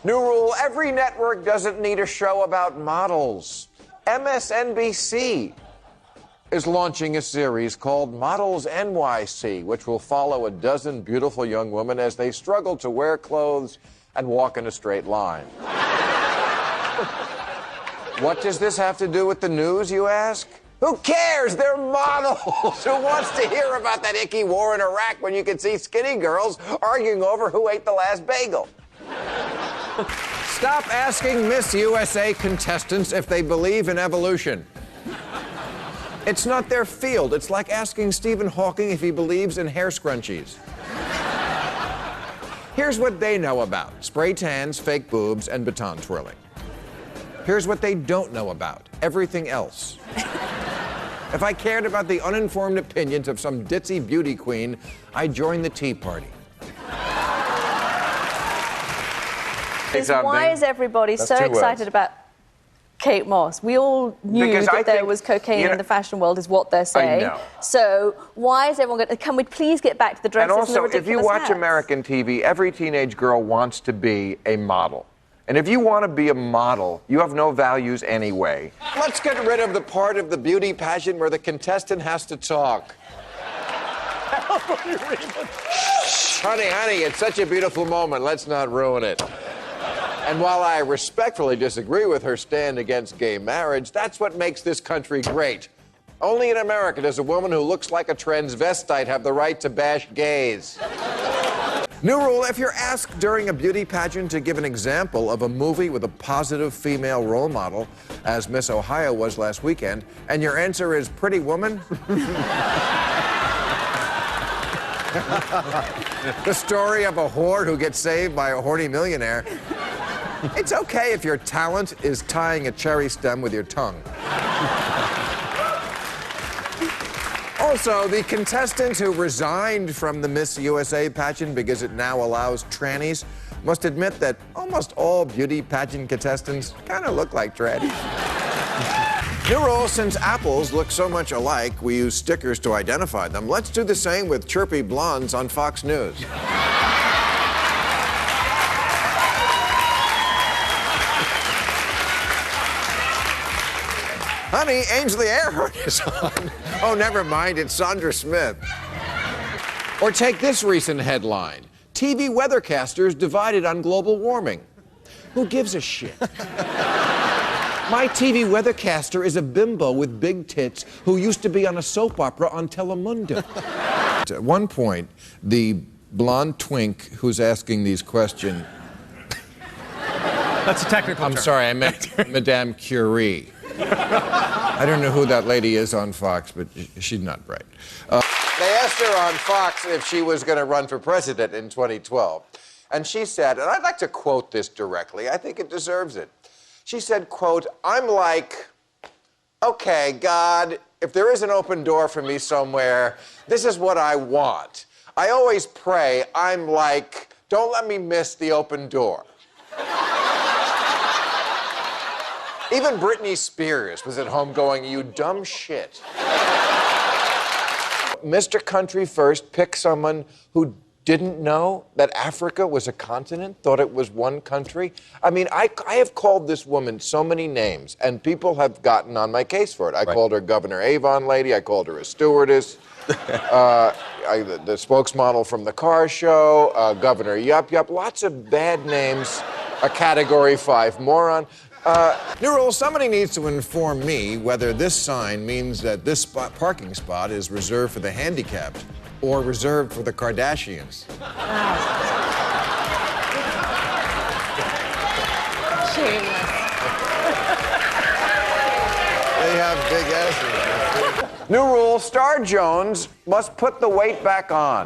New rule, every network doesn't need a show about models. MSNBC is launching a series called Models NYC, which will follow a dozen beautiful young women as they struggle to wear clothes and walk in a straight line. What does this have to do with the news, you ask? Who cares? They're models. Who wants to hear about that icky war in Iraq when you can see skinny girls arguing over who ate the last bagel? Stop asking Miss USA contestants if they believe in evolution. It's not their field. It's like asking Stephen Hawking if he believes in hair scrunchies. Here's what they know about: spray tans, fake boobs, and baton twirling. Here's what they don't know about: everything else. If I cared about the uninformed opinions of some ditzy beauty queen, I'd join the Tea Party. Why is everybody so excited about Kate Moss? We all knew that there was cocaine in the fashion world, is what they're saying. I know. So why is everyone going to... Can we please get back to the dresses and the ridiculous if you watch hats? American TV, every teenage girl wants to be a model. And if you want to be a model, you have no values anyway. Let's get rid of the part of the beauty pageant where the contestant has to talk. Honey, it's such a beautiful moment. Let's not ruin it. And while I respectfully disagree with her stand against gay marriage, that's what makes this country great. Only in America does a woman who looks like a transvestite have the right to bash gays. New rule, if you're asked during a beauty pageant to give an example of a movie with a positive female role model, as Miss Ohio was last weekend, and your answer is Pretty Woman, the story of a whore who gets saved by a horny millionaire, it's okay if your talent is tying a cherry stem with your tongue. Also, the contestant who resigned from the Miss USA pageant because it now allows trannies must admit that almost all beauty pageant contestants kind of look like trannies. New rule, since apples look so much alike, we use stickers to identify them. Let's do the same with chirpy blondes on Fox News. Honey, Ainsley Earhart is on. Oh, never mind, it's Sandra Smith. Or take this recent headline: TV weathercasters divided on global warming. Who gives a shit? My TV weathercaster is a bimbo with big tits who used to be on a soap opera on Telemundo. At one point, the blonde twink who's asking these questions... That's a technical term. I'm sorry, I meant Madame Curie. I don't know who that lady is on Fox, but she's not bright. They asked her on Fox if she was going to run for president in 2012. And she said, and I'd like to quote this directly, I think it deserves it. She said, quote, "I'm like, okay, God, if there is an open door for me somewhere, this is what I want. I always pray, I'm like, don't let me miss the open door." Even Britney Spears was at home going, "You dumb shit." Mr. Country First picked someone who didn't know that Africa was a continent, thought it was one country. I mean, I have called this woman so many names, and people have gotten on my case for it. I called her Governor Avon lady, I called her a stewardess, the spokesmodel from the car show, Governor Yup Yup, lots of bad names, a Category 5 moron. New rule, somebody needs to inform me whether this sign means that this parking spot is reserved for the handicapped or reserved for the Kardashians. Shameless. They have big asses. New rule, Star Jones must put the weight back on.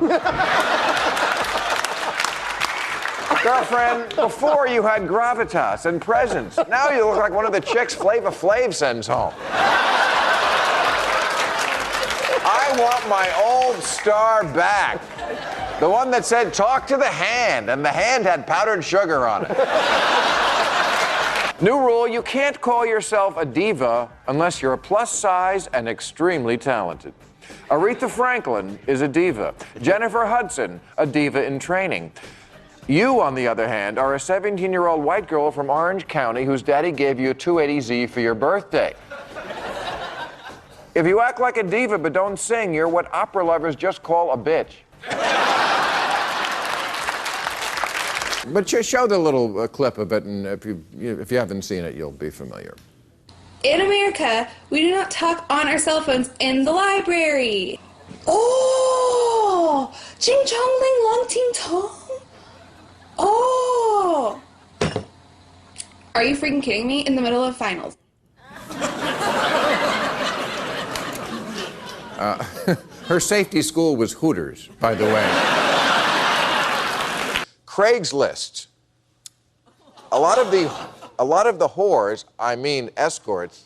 Girlfriend, before you had gravitas and presence. Now you look like one of the chicks Flava Flav sends home. I want my old star back. The one that said, "Talk to the hand," and the hand had powdered sugar on it. New rule, you can't call yourself a diva unless you're a plus size and extremely talented. Aretha Franklin is a diva. Jennifer Hudson, a diva in training. You, on the other hand, are a 17-year-old white girl from Orange County whose daddy gave you a 280Z for your birthday. If you act like a diva but don't sing, you're what opera lovers just call a bitch. But just show the little clip of it, and if you haven't seen it, you'll be familiar. In America, we do not talk on our cell phones in the library. Oh, Jing Chong Ling Long Ting Tong. Oh. Are you freaking kidding me? In the middle of finals. Her safety school was Hooters, by the way. Craigslist. A lot of the whores, I mean escorts,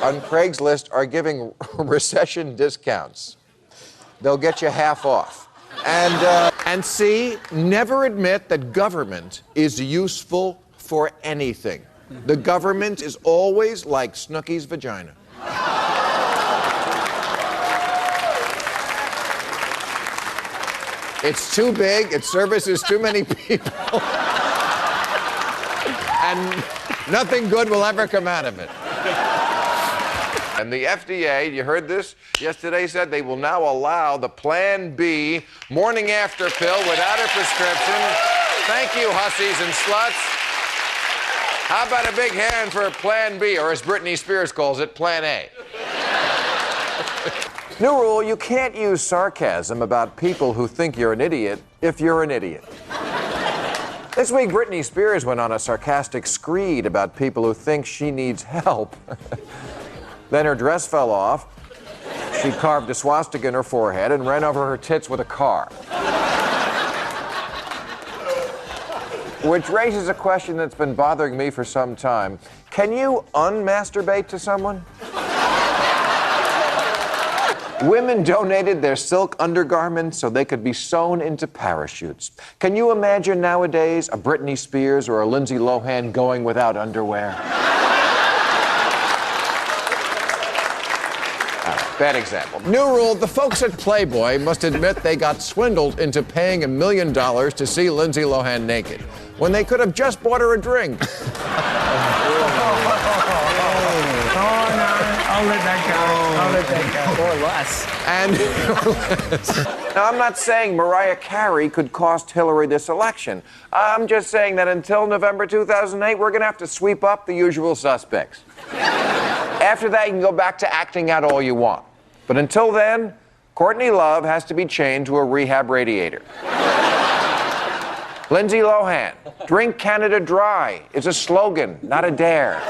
on Craigslist are giving recession discounts. They'll get you half off. And see, never admit that government is useful for anything. The government is always like Snooki's vagina. It's too big, it services too many people, and nothing good will ever come out of it. And the FDA, you heard this yesterday, said they will now allow the Plan B morning after pill without a prescription. Thank you, hussies and sluts. How about a big hand for Plan B, or as Britney Spears calls it, Plan A? New rule, you can't use sarcasm about people who think you're an idiot if you're an idiot. This week, Britney Spears went on a sarcastic screed about people who think she needs help. Then her dress fell off. She carved a swastika in her forehead and ran over her tits with a car. Which raises a question that's been bothering me for some time. Can you unmasturbate to someone? Women donated their silk undergarments so they could be sewn into parachutes. Can you imagine nowadays a Britney Spears or a Lindsay Lohan going without underwear? Bad example. New rule, the folks at Playboy must admit they got swindled into paying $1 million to see Lindsay Lohan naked, when they could have just bought her a drink. I'll let that go. I'll let that go. Or less. Now, I'm not saying Mariah Carey could cost Hillary this election. I'm just saying that until November 2008, we're going to have to sweep up the usual suspects. After that, you can go back to acting out all you want. But until then, Courtney Love has to be chained to a rehab radiator. Lindsay Lohan, drink Canada dry, is a slogan, not a dare.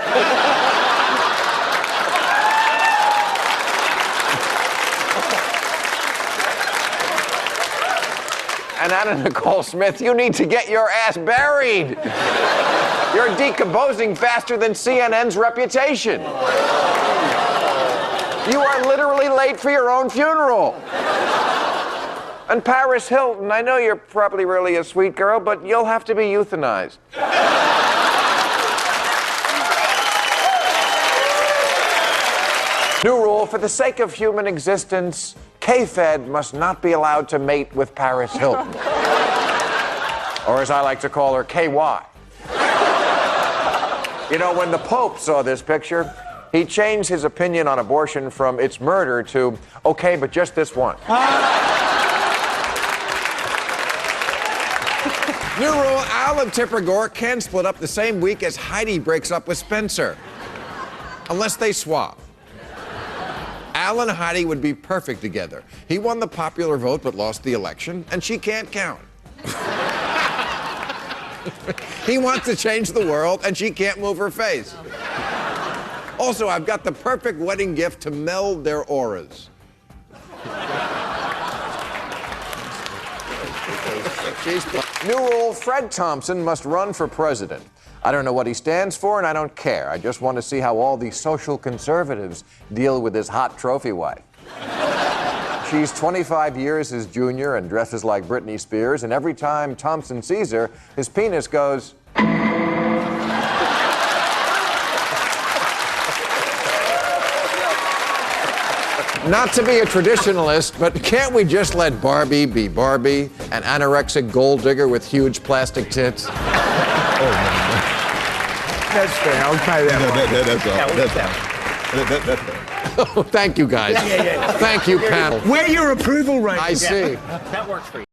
And Anna Nicole Smith, you need to get your ass buried. You're decomposing faster than CNN's reputation. You are literally late for your own funeral. And Paris Hilton, I know you're probably really a sweet girl, but you'll have to be euthanized. New rule, for the sake of human existence, K-Fed must not be allowed to mate with Paris Hilton. Or as I like to call her, KY. You know, when the Pope saw this picture, he changed his opinion on abortion from it's murder to, okay, but just this one. New rule, Al and Tipper Gore can't split up the same week as Heidi breaks up with Spencer. Unless they swap. Al and Heidi would be perfect together. He won the popular vote but lost the election, and she can't count. He wants to change the world, and she can't move her face. Also, I've got the perfect wedding gift to meld their auras. New rule, Fred Thompson must run for president. I don't know what he stands for, and I don't care. I just want to see how all these social conservatives deal with his hot trophy wife. She's 25 years his junior and dresses like Britney Spears, and every time Thompson sees her, his penis goes... Not to be a traditionalist, but can't we just let Barbie be Barbie, an anorexic gold digger with huge plastic tits? That's fair. I'll try that one. That's fair. Oh, thank you, guys. Thank you, panel. Wear your approval right. I see. That works for you.